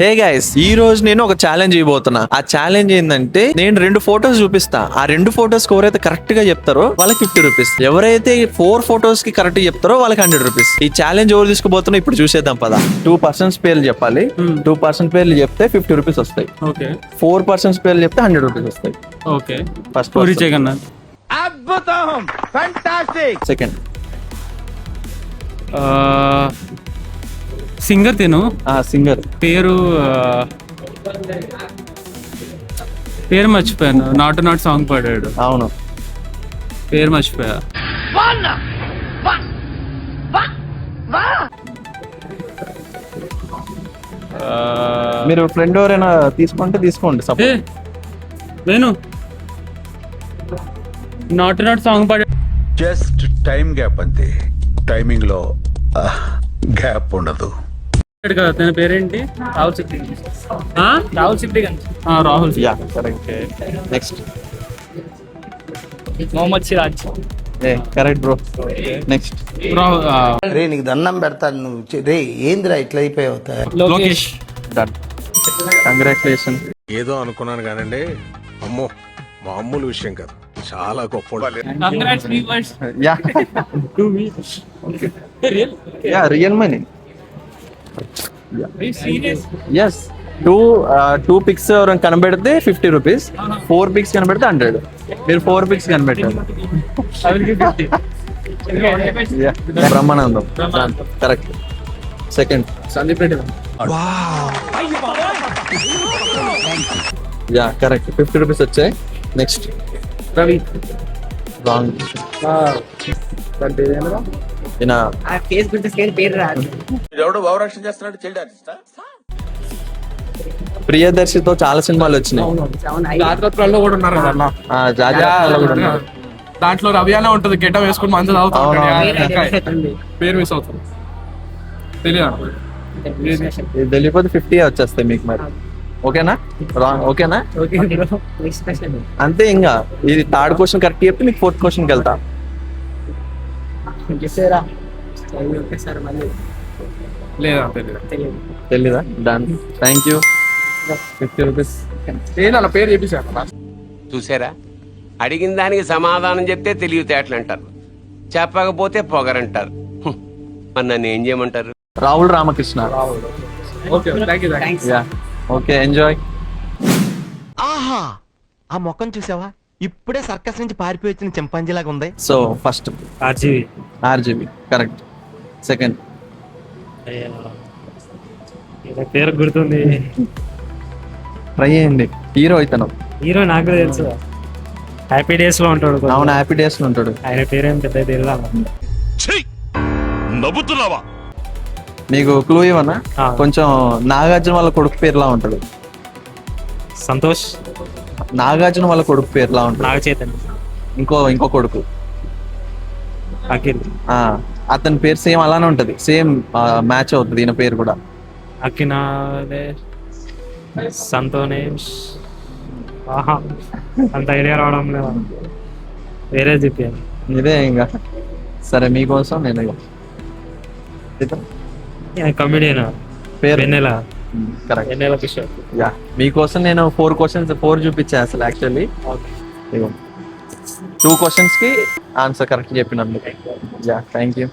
Hey guys, ఈ రోజు నేను ఒక ఛాలెంజ్ ఇవ్వబోతున్నా. ఆ ఛాలెంజ్ ఏంటంటే నేను 2 ఫోటోస్ చూపిస్తా. ఆ 2 ఫోటోస్ ఎవరైతే కరెక్ట్ గా చెప్తారో వాళ్ళకి 50 రూపీస్, ఎవరైతే 4 ఫోటోస్ కి కరెక్ట్ చెప్తారో వాళ్ళకి 100 రూపీస్. ఈ ఛాలెంజ్ ఎవరు తీసుకోబోతున్నా ఇప్పుడు చూసేద్దాం పదా. 2 పర్సన్స్ పేర్లు చెప్పాలి. 2 పర్సన్స్ పేర్లు చెప్తే 50 రూపీస్ వస్తాయి. 4 పర్సన్స్ పేర్లు చెప్తే 100 రూపీస్ వస్తాయి. Okay, first Puri Jagannadh. అద్భుతం, ఫ్యాంటాస్టిక్. సెకండ్ సింగర్ తిను సింగర్ పేరు మర్చిపోయాను. నాట్ సాంగ్ పాడాడు. అవును, పేరు మర్చిపోయా. మీరు ఫ్రెండ్ ఎవరైనా తీసుకుంటే తీసుకోండి. సపోజ్ వేణు నాట్ సాంగ్ పాడాడు. జస్ట్ టైం గ్యాప్ అంతే. టైమింగ్ లో గ్యాప్ ఉండదు. కదా తన పేరేంటి? Rahul Sipli. Rahul yeah correct. Next Mohammed Siraj. Correct bro. Next రే నీకు దండం పెడతాను నువ్వు రే ఏందిరా ఇట్లా అయిపోయావు. లోకేష్. Done, congratulation. ఏదో అనుకున్నాను కానండి, అమ్మో మామూలు విషయం కాదు, చాలా గొప్ప. Yeah yeah real money. Yes, two picks ఎవరైనా కనబెడితే 50 రూపీస్, 4 పిక్స్ కనబెడితే 100. మీరు 4 పిక్స్ కనబెట్టారు. Brahmanandam correct. Second Sandeep Reddy. Yeah correct, 50 rupees వచ్చాయి. నెక్స్ట్ రవి. రాంగ్. ఎవడో భావరక్షణ చేస్తున్నాడు, చైల్డ్ ఆర్టిస్టా? ప్రియదర్శితో చాలా సినిమాలు వచ్చినాయి. జాగ్రత్తలో కూడా ఉన్నారు కదా అన్న. జాగ్రత్తలో కూడా ఉన్నారు. దాంట్లో రవి అనే ఉంటది, గెట వేసుకుని మంచిగా అవును. పేరు మిస్ అవుతుంది. తెలియదు, ఇది తెలియకపోతే 50 వచ్చేస్తాయి మీకు. మరి ఓకేనా? రాంగ్. ఓకేనా? అంతే. ఇంకా ఇది 3rd క్వశ్చన్ కరెక్ట్ చెప్తే మీకు 4th క్వశ్చన్కి వెళ్తా. లేదా తెలీదా? Done, thank you. 50 రూపీస్. అలా పేరు చెప్పేసాను. చూసారా, అడిగిన దానికి సమాధానం చెప్తే తెలివితేటలు అంటారు, చెప్పకపోతే పొగరంటారు. మరి నన్ను ఏం చేయమంటారు? Rahul Ramakrishna. Okay, thank you. Yeah okay, enjoy. ఆహా, ఆ మొక్కను చూసావా? ఇప్పుడే సర్కస్ నుంచి పారిపోయి వచ్చిన చింపాంజీలాగా ఉంది. So first RGV correct. Second పేరు గుర్తుంది, ట్రై చేయండి. హీరో ఇతను. హీరో నాకు కూడా తెలుసు, హ్యాపీ డేస్ లో ఉంటాడు. అవును, హ్యాపీ డేస్ లో ఉంటాడు. ఆయన పేరేం పెద్ద తెలియదా? నవ్వుతున్నావా? మీకు క్లూ ఇవ్వనా? కొంచెం నాగార్జున వాళ్ళ కొడుకు పేరులా ఉంటాడు. సంతోష్. నాగార్జున వాళ్ళ కొడుకు పేరులా ఉంటాడు. నాగ చైతన్య. ఇంకో కొడుకు అఖిల్. అతని పేరు సేమ్ అలానే ఉంటది, సేమ్ మ్యాచ్ అవుతుంది ఈయన పేరు కూడా. అఖినాదే, సంతోష్. ఆహా, అంత ఐడియా రావడం లేదా, వేరే చెప్పాను. ఇదే ఇంకా. సరే మీకోసం నేను కమిడియన్ పేరు వెన్నెల. కరెక్ట్. వెన్నెల కిషోర్. యా, మీకోసం నేను 4 క్వశ్చన్స్ 4 చూపించా అసలు యాక్చువల్లీ. 2 క్వశ్చన్స్ కి ఆన్సర్ కరెక్ట్ చెప్పినందుకు. Yeah thank you.